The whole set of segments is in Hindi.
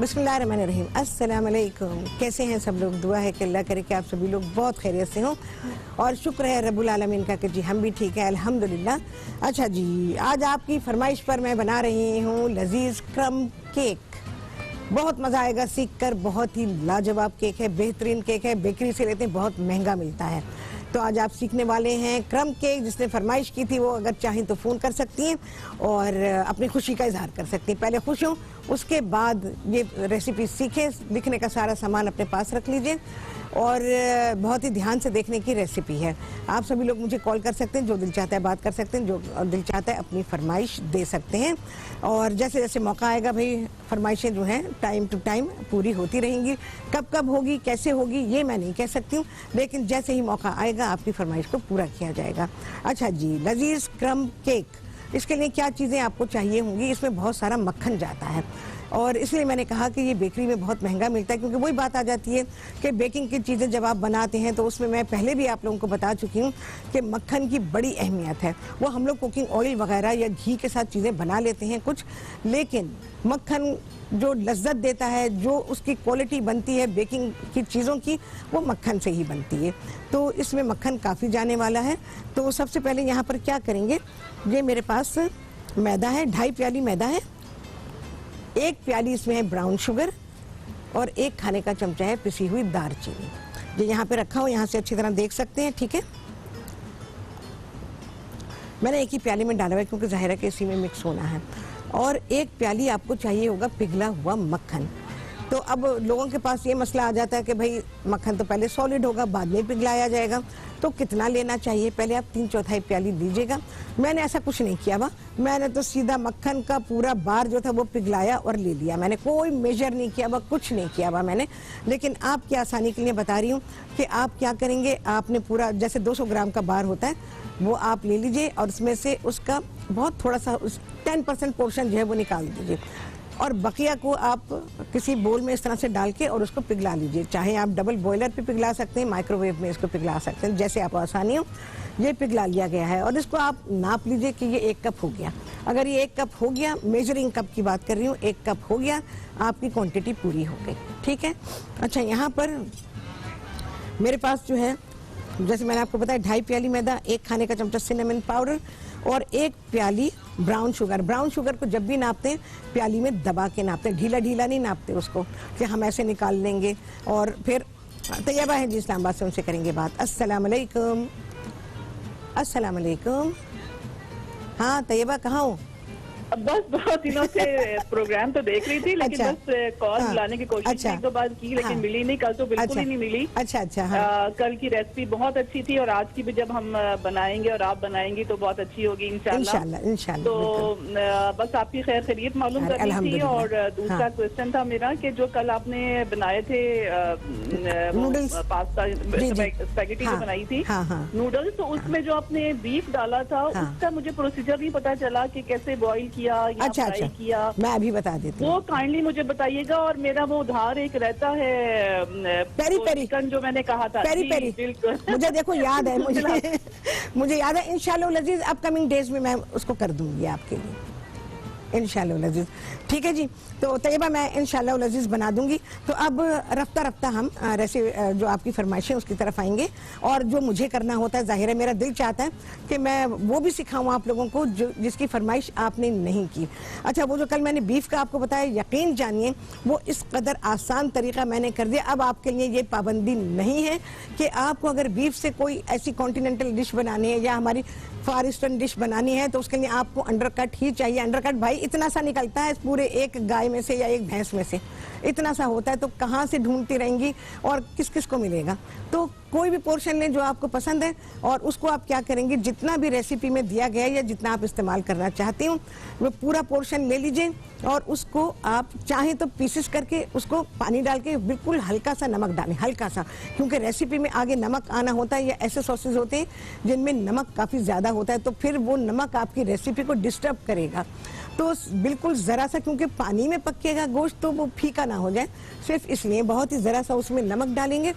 बिस्मिल्लाहिर्रहमानिर्रहीम। अस्सलाम वालेकुम। कैसे हैं सब लोग? दुआ है कि अल्लाह करे कि आप सभी लोग बहुत खैरियत से हों और शुक्र है रब्बुल आलमीन का कि जी हम भी ठीक है अल्हम्दुलिल्लाह। अच्छा जी, आज आपकी फरमाइश पर मैं बना रही हूँ लजीज क्रम केक। बहुत मज़ा आएगा सीख कर। बहुत ही लाजवाब केक है, बेहतरीन केक है, बेकरी से लेते हैं, बहुत महंगा मिलता है। तो आज आप सीखने वाले हैं क्रम केक। जिसने फरमाइश की थी वो अगर चाहें तो फ़ोन कर सकती हैं और अपनी खुशी का इजहार कर सकती हैं। पहले खुश हों, उसके बाद ये रेसिपी सीखें। लिखने का सारा सामान अपने पास रख लीजिए और बहुत ही ध्यान से देखने की रेसिपी है। आप सभी लोग मुझे कॉल कर सकते हैं, जो दिल चाहता है बात कर सकते हैं, जो दिल चाहता है अपनी फरमाइश दे सकते हैं। और जैसे जैसे मौका आएगा भाई, फरमाइशें जो हैं टाइम टू टाइम पूरी होती रहेंगी। कब कब होगी, कैसे होगी, ये मैं नहीं कह सकती हूँ, लेकिन जैसे ही मौका आएगा आपकी फरमाइश को पूरा किया जाएगा। अच्छा जी, लजीज क्रम केक, इसके लिए क्या चीज़ें आपको चाहिए होंगी? इसमें बहुत सारा मक्खन जाता है और इसलिए मैंने कहा कि ये बेकरी में बहुत महंगा मिलता है, क्योंकि वही बात आ जाती है कि बेकिंग की चीज़ें जब आप बनाते हैं तो उसमें मैं पहले भी आप लोगों को बता चुकी हूँ कि मक्खन की बड़ी अहमियत है। वो हम लोग कुकिंग ऑयल वगैरह या घी के साथ चीज़ें बना लेते हैं कुछ, लेकिन मक्खन जो लज्जत देता है, जो उसकी क्वालिटी बनती है बेकिंग की चीज़ों की, वो मक्खन से ही बनती है। तो इसमें मक्खन काफ़ी जाने वाला है। तो सबसे पहले यहाँ पर क्या करेंगे, ये मेरे पास मैदा है, 2.5 प्याली मैदा है, 1 प्याली इसमें है ब्राउन शुगर और 1 खाने का चमचा है पिसी हुई दालचीनी। ये यहाँ पे रखा हो, यहाँ से अच्छी तरह देख सकते हैं, ठीक है। मैंने एक ही प्याली में डाला हुआ है क्योंकि जाहिर है कि इसी में मिक्स होना है। और 1 प्याली आपको चाहिए होगा पिघला हुआ मक्खन। तो अब लोगों के पास ये मसला आ जाता है कि भाई मक्खन तो पहले सॉलिड होगा, बाद में पिघलाया जाएगा, तो कितना लेना चाहिए? पहले आप 3/4 प्याली लीजिएगा। मैंने ऐसा कुछ नहीं किया हुआ, मैंने तो सीधा मक्खन का पूरा बार जो था वो पिघलाया और ले लिया। मैंने कोई मेजर नहीं किया हुआ, कुछ नहीं किया हुआ मैंने। लेकिन आपकी आसानी के लिए बता रही हूँ कि आप क्या करेंगे, आपने पूरा जैसे 200 ग्राम का बार होता है वो आप ले लीजिए और उसमें से उसका बहुत थोड़ा सा 10% पोर्शन जो है वो निकाल दीजिए और बकिया को आप किसी बोल में इस तरह से डाल के और उसको पिघला लीजिए। चाहे आप डबल बॉयलर पे पिघला सकते हैं, माइक्रोवेव में इसको पिघला सकते हैं, जैसे आपको आसानी हो। ये पिघला लिया गया है और इसको आप नाप लीजिए कि ये 1 कप हो गया। अगर ये 1 कप हो गया, मेजरिंग कप की बात कर रही हूँ, 1 कप हो गया, आपकी क्वांटिटी पूरी हो गई, ठीक है। अच्छा, यहाँ पर मेरे पास जो है, जैसे मैंने आपको बताया, 2.5 प्याली मैदा, 1 खाने का चमचा सिनेमन पाउडर और 1 प्याली ब्राउन शुगर। ब्राउन शुगर को जब भी नापते हैं प्याली में दबा के नापते हैं, ढीला ढीला नहीं नापते उसको कि हम ऐसे निकाल लेंगे। और फिर तैयबा है जी इस्लामाबाद से, उनसे करेंगे बात। अस्सलाम वालेकुम। अस्सलाम वालेकुम। हाँ तैयबा, कहाँ हो? बस बहुत दिनों से प्रोग्राम तो देख रही थी, लेकिन बस कॉल बुलाने की कोशिश एक दो बार की, लेकिन मिली नहीं। कल तो बिल्कुल ही नहीं मिली। अच्छा। कल की रेसिपी बहुत अच्छी थी और आज की भी जब हम बनाएंगे और आप बनाएंगी तो बहुत अच्छी होगी इंशाल्लाह। तो बस आपकी खैर खैरियत मालूम करनी थी। और दूसरा क्वेश्चन था मेरा कि जो कल आपने बनाए थे पास्ता स्पैगेटी जो बनाई थी नूडल्स, तो उसमें जो आपने बीफ डाला था उसका मुझे प्रोसीजर नहीं पता चला कि कैसे बॉईल किया या फ्राई किया। मैं अभी बता देती हूँ, वो काइंडली मुझे बताइएगा। और मेरा वो उधार एक रहता है पेरी पेरी चिकन जो मैंने कहा था, पेरी पेरी, मुझे देखो याद है, मुझे याद है। इंशाल्लाह लजीज अपकमिंग डेज में मैं उसको कर दूंगी आपके लिए, इंशाल्लाह लजीज, ठीक है जी। तो तैयबा मैं इंशाल्लाह लजीज बना दूंगी। तो अब रफ्ता रफ्ता हम जो आपकी फरमाइशें उसकी तरफ आएंगे और जो मुझे करना होता है, जाहिर है मेरा दिल चाहता है कि मैं वो भी सिखाऊं आप लोगों को जो जिसकी फरमाइश आपने नहीं की। अच्छा, वो जो कल मैंने बीफ का आपको बताया, यकीन जानिए वो इस कदर आसान तरीका मैंने कर दिया। अब आपके लिए ये पाबंदी नहीं है कि आपको अगर बीफ से कोई ऐसी कॉन्टिनेंटल डिश बनानी है या हमारी फार ईस्टर्न डिश बनानी है तो उसके लिए आपको अंडरकट ही चाहिए। अंडरकट भाई इतना सा निकलता है पूरे एक गाय में से या एक भैंस में से, इतना सा होता है। तो कहाँ से ढूंढती रहेंगी और किस किस को मिलेगा? तो कोई भी पोर्शन लें जो आपको पसंद है और उसको आप क्या करेंगे, जितना भी रेसिपी में दिया गया है या जितना आप इस्तेमाल करना चाहती हूँ वो पूरा पोर्शन ले लीजिए और उसको आप चाहें तो पीसेस करके उसको पानी डाल के बिल्कुल हल्का सा नमक डालें, हल्का सा, क्योंकि रेसिपी में आगे नमक आना होता है या ऐसे सॉसेज होते हैं जिनमें नमक काफ़ी ज़्यादा होता है, तो फिर वो नमक आपकी रेसिपी को डिस्टर्ब करेगा। तो बिल्कुल ज़रा सा, क्योंकि पानी में पकेगा गोश्त तो वो फीका ना हो जाए, सिर्फ इसलिए बहुत ही ज़रा सा उसमें नमक डालेंगे।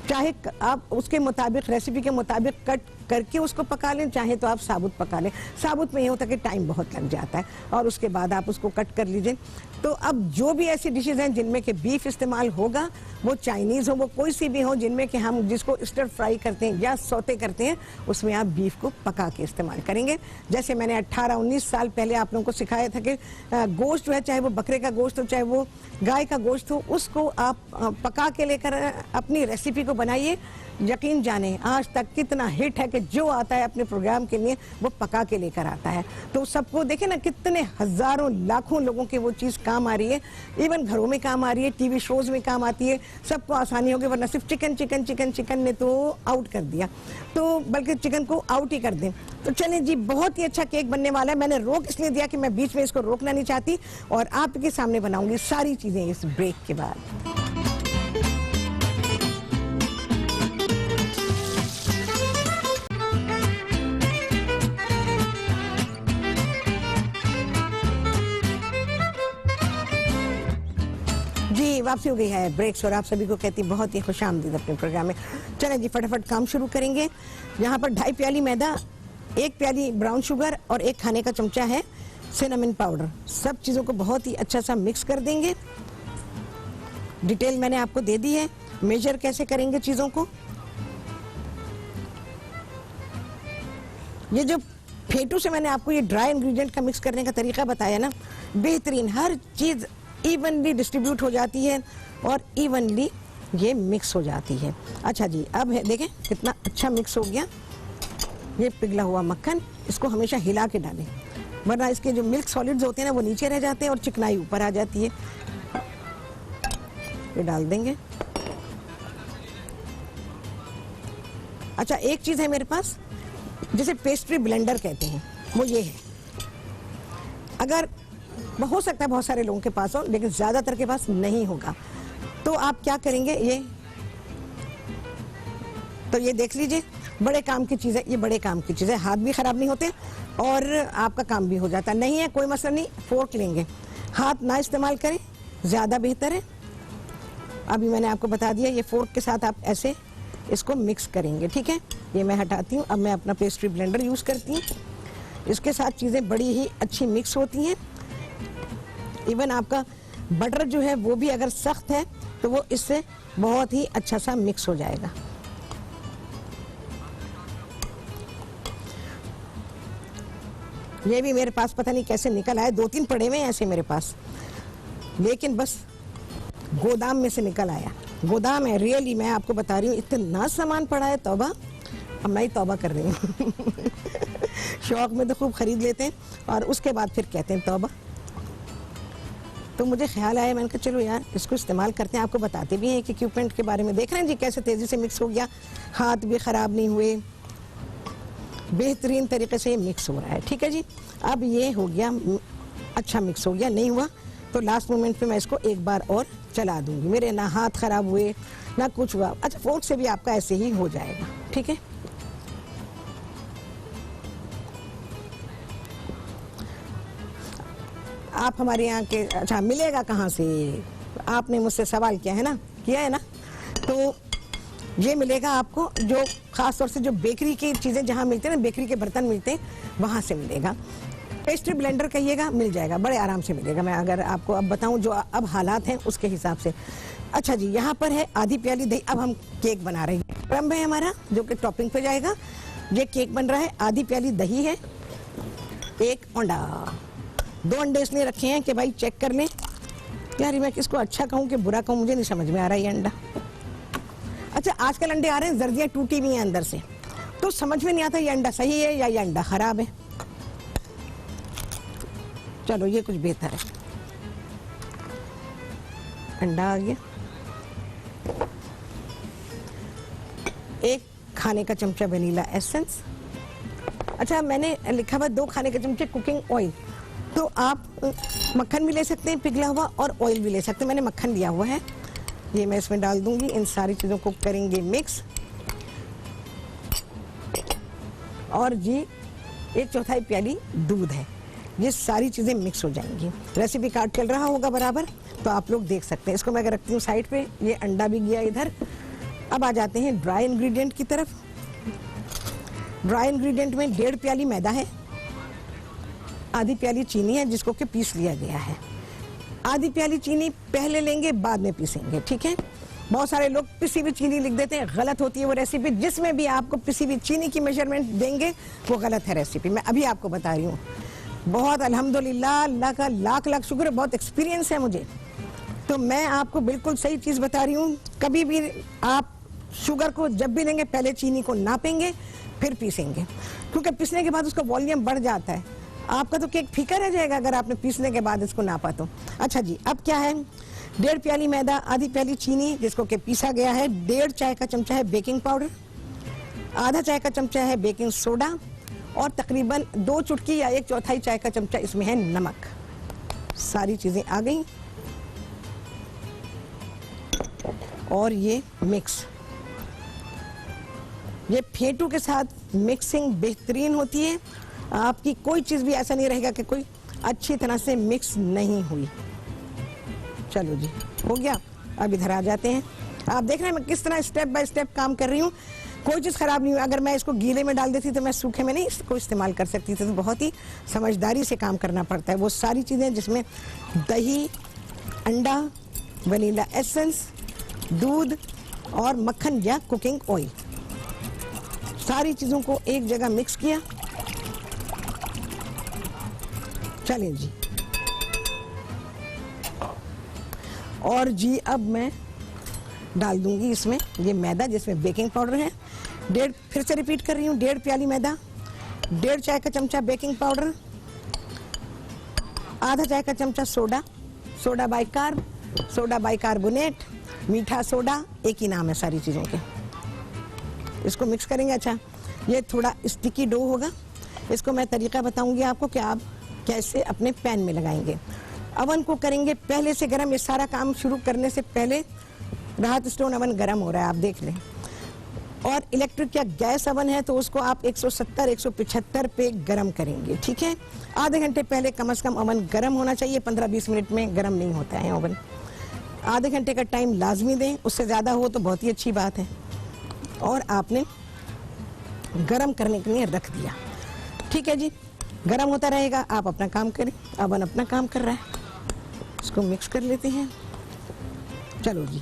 चाहे आप उसके मुताबिक, रेसिपी के मुताबिक कट करके उसको पका लें, चाहे तो आप साबुत पका लें। साबुत में ये होता है कि टाइम बहुत लग जाता है, और उसके बाद आप उसको कट कर लीजिए। तो अब जो भी ऐसी डिशेज हैं जिनमें कि बीफ इस्तेमाल होगा, वो चाइनीज़ हो, वो कोई सी भी हो, जिनमें कि हम जिसको स्टर फ्राई करते हैं या सौते करते हैं, उसमें आप बीफ को पका के इस्तेमाल करेंगे। जैसे मैंने 18-19 साल पहले आप लोगों को सिखाया था कि गोश्त जो है, चाहे वो बकरे का गोश्त हो चाहे वो गाय का गोश्त हो, उसको आप पका के लेकर अपनी रेसिपी को बनाइए। यकीन जाने आज तक कितना हिट है कि जो आता है अपने प्रोग्राम के लिए वो पका के लेकर आता है। तो सबको देखे ना, कितने हजारों लाखों लोगों के वो चीज़ काम आ रही है, इवन घरों में काम आ रही है, टीवी शोज में काम आती है, सबको आसानी होगी। वरना सिर्फ चिकन चिकन चिकन चिकन ने तो आउट कर दिया, तो बल्कि चिकन को आउट ही कर दें। तो चलें जी, बहुत ही अच्छा केक बनने वाला है। मैंने रोक इसलिए दिया कि मैं बीच में इसको रोकना नहीं चाहती, और आपके सामने बनाऊंगी सारी चीज़ें इस ब्रेक के बाद। जी, वापसी हो गई है ब्रेक्स, और आप सभी को कहती बहुत ही खुशामदीद अपने प्रोग्राम में। चलें जी, फटाफट काम शुरू करेंगे। यहाँ पर 2.5 प्याली मैदा, 1 प्याली ब्राउन शुगर और 1 खाने का चमचा है सिनेमन पाउडर। सब चीज़ों को बहुत ही अच्छा सा मिक्स कर देंगे। डिटेल मैंने आपको दे दी है, मेजर कैसे करेंगे चीज़ों को। ये जो फेटू से मैंने आपको ये ड्राई इंग्रेडिएंट का मिक्स करने का तरीका बताया ना, बेहतरीन, हर चीज़ इवनली डिस्ट्रीब्यूट हो जाती है और इवनली ये मिक्स हो जाती है। अच्छा जी, अब है देखें कितना अच्छा मिक्स हो गया। ये पिघला हुआ मक्खन, इसको हमेशा हिला के डालें, वरना इसके जो मिल्क सॉलिड्स होते हैं ना वो नीचे रह जाते हैं और चिकनाई ऊपर आ जाती है। ये डाल देंगे। अच्छा, एक चीज़ है मेरे पास जिसे पेस्ट्री ब्लेंडर कहते हैं, वो ये है। अगर हो सकता है बहुत सारे लोगों के पास हो, लेकिन ज़्यादातर के पास नहीं होगा, तो आप क्या करेंगे, ये देख लीजिए, बड़े काम की चीज़ है, ये बड़े काम की चीज़ है। हाथ भी ख़राब नहीं होते और आपका काम भी हो जाता नहीं है, कोई मसला नहीं। फोर्क लेंगे, हाथ ना इस्तेमाल करें, ज़्यादा बेहतर है। अभी मैंने आपको बता दिया, ये फोर्क के साथ आप ऐसे इसको मिक्स करेंगे, ठीक है। ये मैं हटाती हूँ। अब मैं अपना पेस्ट्री ब्लेंडर यूज़ करती हूँ। इसके साथ चीज़ें बड़ी ही अच्छी मिक्स होती हैं। इवन आपका बटर जो है वो भी अगर सख्त है तो वो इससे बहुत ही अच्छा सा मिक्स हो जाएगा। ये भी मेरे पास पता नहीं कैसे निकल आए, 2-3 पड़े हुए हैं ऐसे मेरे पास, लेकिन बस गोदाम में से निकल आया। गोदाम है रियली, मैं आपको बता रही हूँ, इतना सामान पड़ा है, तौबा। अब मैं ही तौबा कर रही हूँ। शौक में तो खूब खरीद लेते हैं और उसके बाद फिर कहते हैं तौबा। तो मुझे ख्याल आया, मैंने कहा चलो यार इसको इस्तेमाल करते हैं। आपको बताते भी हैं कि इक्विपमेंट के बारे में। देख रहे हैं जी कैसे तेज़ी से मिक्स हो गया, हाथ भी ख़राब नहीं हुए, बेहतरीन तरीके से मिक्स हो रहा है, ठीक है जी। अब ये हो गया, अच्छा मिक्स हो गया। नहीं हुआ तो लास्ट मोमेंट पे मैं इसको एक बार और चला दूंगी। मेरे ना हाथ ख़राब हुए ना कुछ हुआ। अच्छा, फोर्क से भी आपका ऐसे ही हो जाएगा, ठीक है। आप हमारे यहाँ के, अच्छा मिलेगा कहाँ से, आपने मुझसे सवाल किया है ना, तो ये मिलेगा आपको, जो ख़ास तौर से जो बेकरी की चीज़ें जहाँ मिलते हैं ना, बेकरी के बर्तन मिलते हैं, वहाँ से मिलेगा। पेस्ट्री ब्लेंडर कहिएगा, मिल जाएगा, बड़े आराम से मिलेगा। मैं अगर आपको अब बताऊँ जो अब हालात हैं उसके हिसाब से। अच्छा जी, यहाँ पर है आधी प्याली दही। अब हम केक बना रहे हैं। क्रम्ब है हमारा जो कि टॉपिंग पे जाएगा। ये केक बन रहा है। आधी प्याली दही है, 1 अंडा, 2 अंडे इसलिए रखे हैं कि भाई चेक कर लें। यार मैं किसको अच्छा कहूँ कि बुरा कहूँ, मुझे नहीं समझ में आ रहा है ये अंडा। अच्छा, आजकल अंडे आ रहे हैं जर्दियाँ टूटी हुई हैं अंदर से, तो समझ में नहीं आता ये अंडा सही है या ये अंडा खराब है। चलो ये कुछ बेहतर है। अंडा आ गया, 1 खाने का चमचा वनीला एसेंस। अच्छा, मैंने लिखा हुआ 2 खाने के चमचे कुकिंग ऑयल, तो आप मक्खन भी ले सकते हैं पिघला हुआ और ऑयल भी ले सकते हैं। मैंने मक्खन लिया हुआ है, ये मैं इसमें डाल दूंगी। इन सारी चीज़ों को करेंगे मिक्स। और जी 1/4 प्याली दूध है। ये सारी चीज़ें मिक्स हो जाएंगी। रेसिपी कार्ड चल रहा होगा बराबर, तो आप लोग देख सकते हैं। इसको मैं रखती हूँ साइड पे। ये अंडा भी गया इधर। अब आ जाते हैं ड्राई इंग्रेडिएंट की तरफ। ड्राई इंग्रेडिएंट में 1.5 प्याली मैदा है, आधी प्याली चीनी है जिसको कि पीस लिया गया है। आधी प्याली चीनी पहले लेंगे बाद में पीसेंगे, ठीक है। बहुत सारे लोग पिसी हुई चीनी लिख देते हैं, गलत होती है वो रेसिपी। जिसमें भी आपको पिसी हुई चीनी की मेजरमेंट देंगे वो गलत है रेसिपी। मैं अभी आपको बता रही हूँ। बहुत अल्हम्दुलिल्लाह, अल्लाह का लाख लाख शुक्र, बहुत एक्सपीरियंस है मुझे, तो मैं आपको बिल्कुल सही चीज़ बता रही हूँ। कभी भी आप शुगर को जब भी लेंगे पहले चीनी को नापेंगे फिर पीसेंगे, क्योंकि पीसने के बाद उसका वॉल्यूम बढ़ जाता है। आपका तो केक फीका रह जाएगा अगर आपने पीसने के बाद इसको नापा तो। अच्छा जी, अब क्या है, 1.5 प्याली मैदा, आधी प्याली चीनी जिसको कि पीसा गया है, 1.5 चाय का चमचा है बेकिंग पाउडर, आधा चाय का चमचा है बेकिंग सोडा और तकरीबन 2 चुटकी या 1/4 चाय का चमचा इसमें है नमक। सारी चीज़ें आ गई और ये मिक्स, ये फेंटू के साथ मिक्सिंग बेहतरीन होती है। आपकी कोई चीज़ भी ऐसा नहीं रहेगा कि कोई अच्छी तरह से मिक्स नहीं हुई। चलो जी, हो गया। अब इधर आ जाते हैं। आप देख रहे हैं मैं किस तरह स्टेप बाय स्टेप काम कर रही हूँ, कोई चीज़ ख़राब नहीं हुई। अगर मैं इसको गीले में डाल देती तो मैं सूखे में नहीं इसको इस्तेमाल कर सकती थी, तो बहुत ही समझदारी से काम करना पड़ता है। वो सारी चीज़ें जिसमें दही, अंडा, वनीला एसेंस, दूध और मक्खन या कुकिंग ऑयल, सारी चीज़ों को एक जगह मिक्स किया। चलें जी, और जी अब मैं डाल दूंगी इसमें ये मैदा जिसमें बेकिंग पाउडर है। फिर से रिपीट कर रही हूँ, 1.5 प्याली मैदा, 1.5 चाय का चमचा बेकिंग पाउडर, आधा चाय का चमचा soda, soda bicarb, soda bicarbonate, मीठा सोडा, एक ही नाम है सारी चीज़ों के। इसको मिक्स करेंगे। अच्छा, ये थोड़ा स्टिकी डो होगा, इसको मैं तरीका बताऊंगी आपको कि आप कैसे अपने पैन में लगाएंगे। अवन को करेंगे पहले से गर्म, ये सारा काम शुरू करने से पहले राहत स्टोन अवन गर्म हो रहा है, आप देख लें। और इलेक्ट्रिक या गैस अवन है तो उसको आप 170 175 पे गर्म करेंगे, ठीक है। आधे घंटे पहले कम से कम अवन गर्म होना चाहिए, 15-20 मिनट में गर्म नहीं होता है ओवन। आधे घंटे का टाइम लाजमी दें, उससे ज़्यादा हो तो बहुत ही अच्छी बात है। और आपने गर्म करने के लिए रख दिया, ठीक है जी। गर्म होता रहेगा, आप अपना काम करें, अवन अपना काम कर रहा है। इसको मिक्स कर लेते हैं। चलो जी,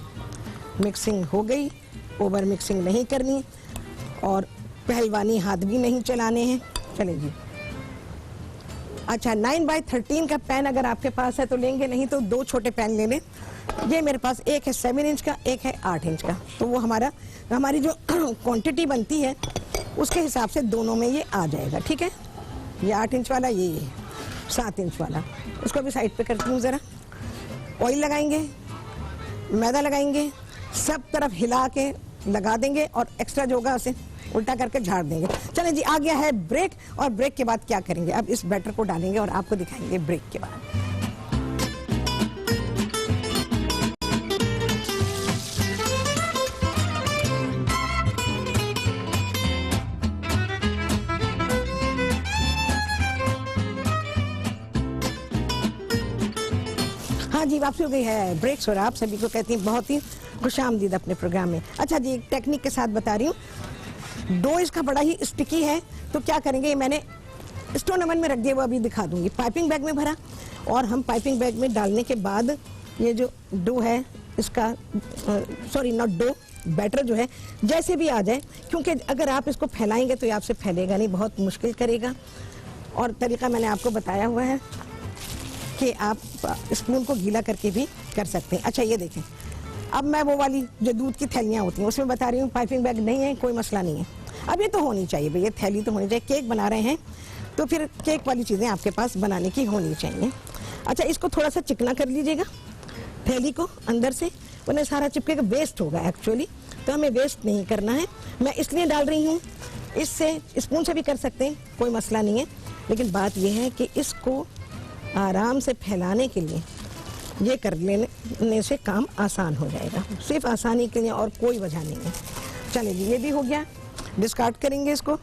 मिक्सिंग हो गई, ओवर मिक्सिंग नहीं करनी और पहलवानी हाथ भी नहीं चलाने हैं। चले जी। अच्छा, 9x13 का पैन अगर आपके पास है तो लेंगे, नहीं तो 2 छोटे पैन ले लें। ये मेरे पास एक है 7 इंच का, एक है 8 इंच का, तो वो हमारी जो क्वांटिटी बनती है उसके हिसाब से दोनों में ये आ जाएगा, ठीक है। ये 8 इंच वाला, ये 7 इंच वाला। उसको भी साइड पे करती हूँ ज़रा। ऑयल लगाएंगे, मैदा लगाएंगे, सब तरफ हिला के लगा देंगे और एक्स्ट्रा जो होगा उसे उल्टा करके झाड़ देंगे। चलें जी, आ गया है ब्रेक, और ब्रेक के बाद क्या करेंगे, अब इस बैटर को डालेंगे और आपको दिखाएंगे ब्रेक के बाद। हाँ जी, वापसी हो गई है ब्रेक्स, और आप सभी को कहती हैं बहुत ही खुशामदीद अपने प्रोग्राम में। अच्छा जी, एक टेक्निक के साथ बता रही हूँ। डो इसका बड़ा ही स्टिकी है, तो क्या करेंगे, मैंने स्टोन ओवन में रख दिया, वो अभी दिखा दूंगी। पाइपिंग बैग में भरा, और हम पाइपिंग बैग में डालने के बाद ये जो डो है इसका, सॉरी नॉट डो, बैटर जो है जैसे भी आ जाए, क्योंकि अगर आप इसको फैलाएंगे तो ये आपसे फैलेगा नहीं, बहुत मुश्किल करेगा। और तरीका मैंने आपको बताया हुआ है कि आप स्पून को गीला करके भी कर सकते हैं। अच्छा, ये देखें, अब मैं वो वाली जो दूध की थैलियाँ होती हैं उसमें बता रही हूँ। पाइपिंग बैग नहीं है, कोई मसला नहीं है। अब ये तो होनी चाहिए भैया, थैली तो होनी चाहिए। केक बना रहे हैं तो फिर केक वाली चीज़ें आपके पास बनाने की होनी चाहिए। अच्छा, इसको थोड़ा सा चिकना कर लीजिएगा थैली को अंदर से, वरना सारा चिपकेगा, वेस्ट होगा एक्चुअली, तो हमें वेस्ट नहीं करना है। मैं इसलिए डाल रही हूँ, इससे स्पून से भी कर सकते हैं, कोई मसला नहीं है, लेकिन बात यह है कि इसको आराम से फैलाने के लिए ये कर लेने से काम आसान हो जाएगा, सिर्फ आसानी के लिए और कोई वजह नहीं है। चलिए जी, ये भी हो गया। डिस्कार्ड करेंगे इसको,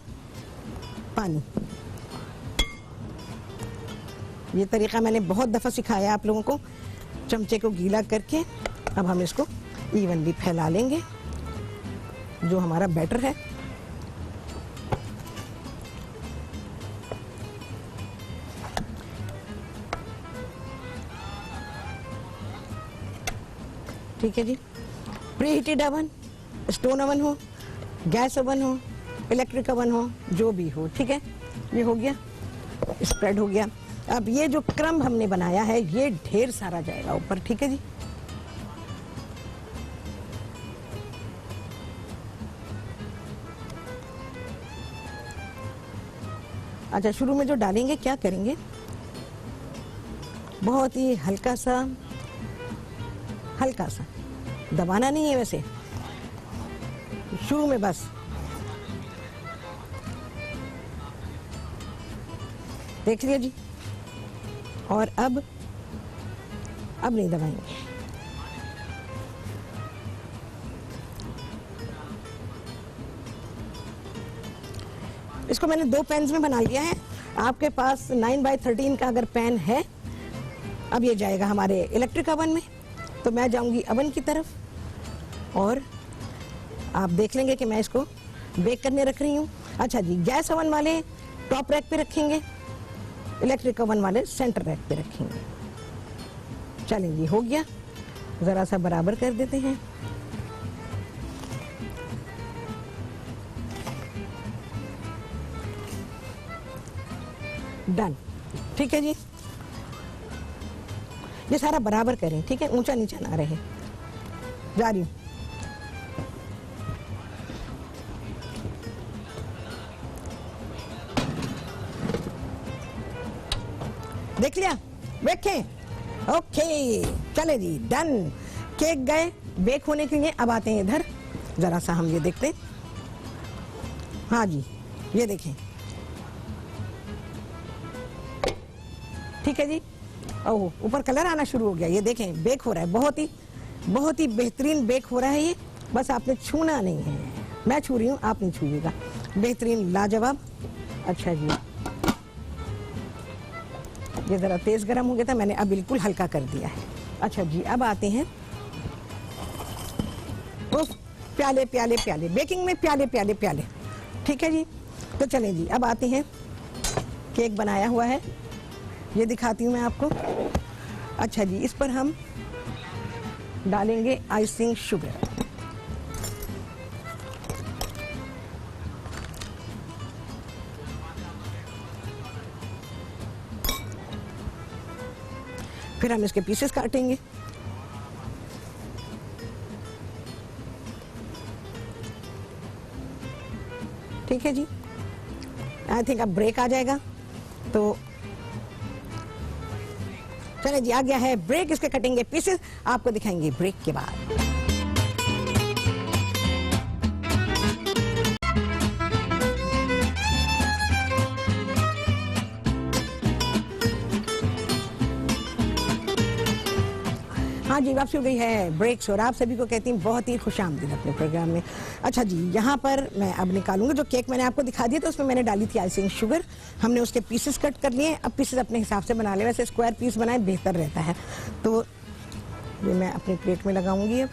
पानी। ये तरीका मैंने बहुत दफ़ा सिखाया आप लोगों को, चमचे को गीला करके। अब हम इसको इवनली फैला लेंगे जो हमारा बैटर है। ठीक है जी। Preheated oven, stone oven हो, गैस ओवन हो, इलेक्ट्रिक ओवन हो, जो भी हो, ठीक है। ये हो गया, स्प्रेड हो गया। अब ये जो क्रम्ब हमने बनाया है ये ढेर सारा जाएगा ऊपर, ठीक है जी। अच्छा, शुरू में जो डालेंगे क्या करेंगे, बहुत ही हल्का सा दबाना नहीं है वैसे, शुरू में बस देख लिया जी। और अब नहीं दबाएंगे। इसको मैंने 2 पैन्स में बना लिया है। आपके पास 9x13 का अगर पैन है, अब ये जाएगा हमारे इलेक्ट्रिक ओवन में। तो मैं जाऊंगी ओवन की तरफ और आप देख लेंगे कि मैं इसको बेक करने रख रही हूँ। अच्छा जी, गैस ओवन वाले टॉप रैक पे रखेंगे, इलेक्ट्रिक ओवन वाले सेंटर रैक पे रखेंगे। चलें जी, हो गया। जरा सा बराबर कर देते हैं। डन, ठीक है जी। ये सारा बराबर करें, ठीक है, ऊंचा नीचा ना रहे। जा रही हूं। देख लिया, देखें, ओके, चले जी, डन। केक गए बेक होने के लिए। अब आते हैं इधर, जरा सा हम ये देखते हैं। हाँ जी, ये देखें, ठीक है जी। ओह, ऊपर कलर आना शुरू हो गया। ये देखें, बेक हो रहा है, बहुत ही बेहतरीन बेक हो रहा है ये। बस आपने छूना नहीं है, मैं छू रही हूँ, आप नहीं छूइएगा। बेहतरीन, लाजवाब। अच्छा जी, ये ज़रा तेज़ गर्म हो गया था, मैंने अब बिल्कुल हल्का कर दिया है। अच्छा जी, अब आते हैं उस प्याले, बेकिंग में प्याले, ठीक है जी। तो चलें जी, अब आते हैं, केक बनाया हुआ है, ये दिखाती हूँ मैं आपको। अच्छा जी, इस पर हम डालेंगे आइसिंग शुगर। फिर हम इसके पीसेस काटेंगे। ठीक है जी, आई थिंक अब ब्रेक आ जाएगा। तो चले जी, आ गया है ब्रेक। इसके कटेंगे पीसेस, आपको दिखाएंगे ब्रेक के बाद। हाँ जी, वापसी हो गई है ब्रेक्स और आप सभी को कहती हूँ बहुत ही खुशामदीद अपने प्रोग्राम में। अच्छा जी, यहाँ पर मैं अब निकालूंगी जो केक मैंने आपको दिखा दिया था, उसमें मैंने डाली थी आइसिंग शुगर। हमने उसके पीसेस कट कर लिए। अब पीसेस अपने हिसाब से बना ले, वैसे स्क्वायर पीस बनाए बेहतर रहता है। तो ये मैं अपनी प्लेट में लगाऊंगी अब।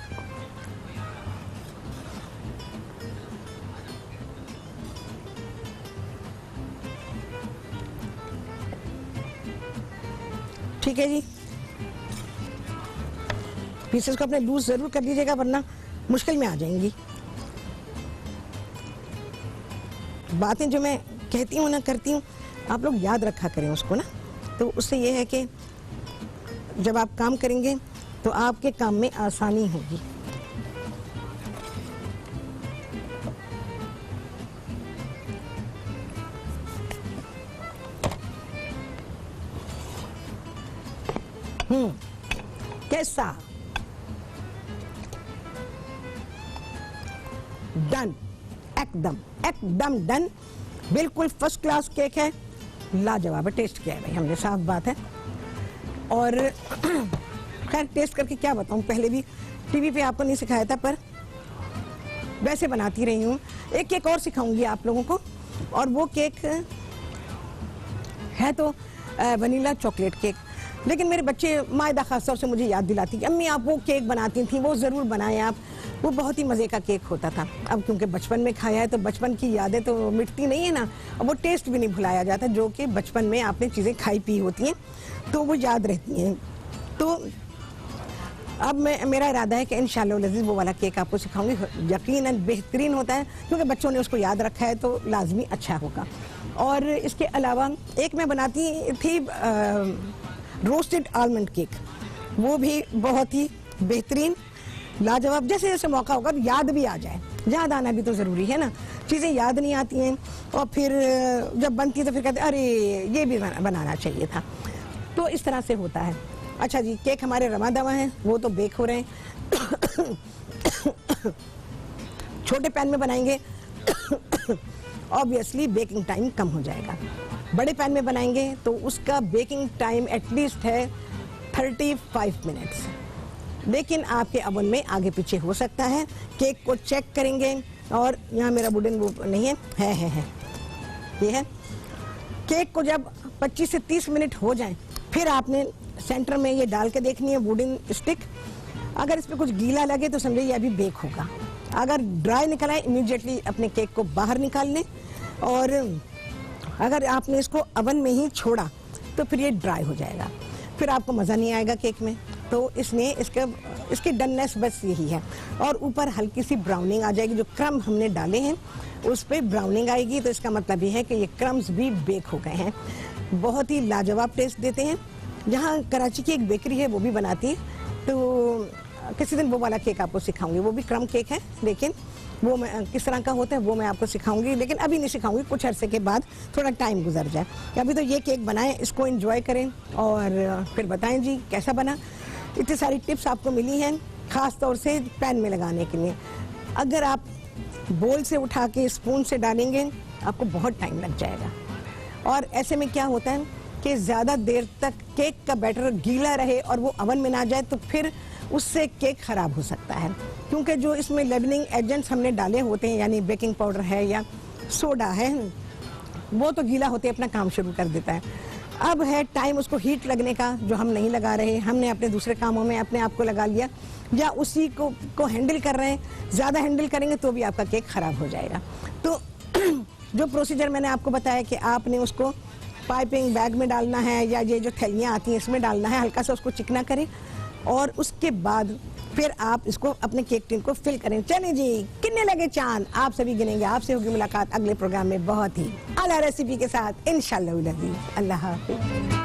ठीक है जी, पीसेस को अपने लूज जरूर कर लीजिएगा वरना मुश्किल में आ जाएंगी। बातें जो मैं कहती हूँ ना, करती हूँ, आप लोग याद रखा करें उसको ना। तो उससे ये है कि जब आप काम करेंगे तो आपके काम में आसानी होगी। कैसा? डन, एकदम डन, बिल्कुल फर्स्ट क्लास केक है, लाजवाब है। टेस्ट किया है भाई हमने, साफ बात है। और खैर टेस्ट करके क्या बताऊं, पहले भी टीवी पे आपको नहीं सिखाया था, पर वैसे बनाती रही हूँ। एक केक और सिखाऊंगी आप लोगों को, और वो केक है तो वनीला चॉकलेट केक। लेकिन मेरे बच्चे मायदा खास तौर से मुझे याद दिलाती कि अम्मी आप वो केक बनाती थी, वो ज़रूर बनाएं आप, वो बहुत ही मज़े का केक होता था। अब क्योंकि बचपन में खाया है तो बचपन की यादें तो मिटती नहीं है ना, और वो टेस्ट भी नहीं भुलाया जाता, जो कि बचपन में आपने चीज़ें खाई पी होती हैं तो वो याद रहती हैं। तो अब मेरा इरादा है कि इंशाल्लाह लजीज वो वाला केक आपको सिखाऊंगी, यकीनन बेहतरीन होता है क्योंकि बच्चों ने उसको याद रखा है तो लाजमी अच्छा होगा। और इसके अलावा एक मैं बनाती थी रोस्टेड आलमंड केक, वो भी बहुत ही बेहतरीन लाजवाब। जैसे जैसे मौका होगा याद भी आ जाए, याद आना भी तो ज़रूरी है ना, चीज़ें याद नहीं आती हैं और फिर जब बनती है तो फिर कहते अरे ये भी बनाना चाहिए था, तो इस तरह से होता है। अच्छा जी, केक हमारे रमा दवा हैं, वो तो बेक हो रहे हैं। छोटे पैन में बनाएंगे ऑब्वियसली बेकिंग टाइम कम हो जाएगा, बड़े पैन में बनाएंगे तो उसका बेकिंग टाइम एटलीस्ट है 35 मिनट्स, लेकिन आपके ओवन में आगे पीछे हो सकता है। केक को चेक करेंगे और यहाँ मेरा वुडन वो नहीं है, ये है। केक को जब 25 से 30 मिनट हो जाएं, फिर आपने सेंटर में ये डाल के देखनी है वुडन स्टिक। अगर इस पर कुछ गीला लगे तो समझिए ये अभी बेक होगा, अगर ड्राई निकला है इमीडिएटली अपने केक को बाहर निकाल लें, और अगर आपने इसको ओवन में ही छोड़ा तो फिर ये ड्राई हो जाएगा, फिर आपको मज़ा नहीं आएगा केक में। तो इसमें इसकी डननेस बस यही है, और ऊपर हल्की सी ब्राउनिंग आ जाएगी, जो क्रम हमने डाले हैं उस पर ब्राउनिंग आएगी, तो इसका मतलब ये है कि ये क्रम्स भी बेक हो गए हैं। बहुत ही लाजवाब टेस्ट देते हैं। जहाँ कराची की एक बेकरी है वो भी बनाती है, तो किसी दिन वो वाला केक आपको सिखाऊंगी, वो भी क्रम केक है, लेकिन वो मैं किस तरह का होता है वो मैं आपको सिखाऊंगी, लेकिन अभी नहीं सिखाऊंगी, कुछ अरसे के बाद, थोड़ा टाइम गुजर जाए। अभी तो ये केक बनाएं, इसको एंजॉय करें और फिर बताएं जी कैसा बना। इतनी सारी टिप्स आपको मिली हैं, ख़ास तौर से पैन में लगाने के लिए। अगर आप बोल से उठा के स्पून से डालेंगे आपको बहुत टाइम लग जाएगा, और ऐसे में क्या होता है कि ज़्यादा देर तक केक का बैटर गीला रहे और वो ओवन में ना जाए तो फिर उससे केक ख़राब हो सकता है, क्योंकि जो इसमें लेवलिंग एजेंट्स हमने डाले होते हैं, यानी बेकिंग पाउडर है या सोडा है, वो तो गीला होते अपना काम शुरू कर देता है। अब है टाइम उसको हीट लगने का, जो हम नहीं लगा रहे, हमने अपने दूसरे कामों में अपने आप को लगा लिया, या उसी को हैंडल कर रहे हैं। ज़्यादा हैंडल करेंगे तो भी आपका केक ख़राब हो जाएगा। तो जो प्रोसीजर मैंने आपको बताया कि आपने उसको पाइपिंग बैग में डालना है, या ये जो थैलियाँ आती हैं इसमें डालना है, हल्का सा उसको चिकना करें और उसके बाद फिर आप इसको अपने केक टिन को फिल करें। चलिए जी, कितने लगे चांद आप सभी गिनेंगे। आपसे होगी मुलाकात अगले प्रोग्राम में बहुत ही आला रेसिपी के साथ इंशाअल्लाह। अल्लाह हाफ़िज़।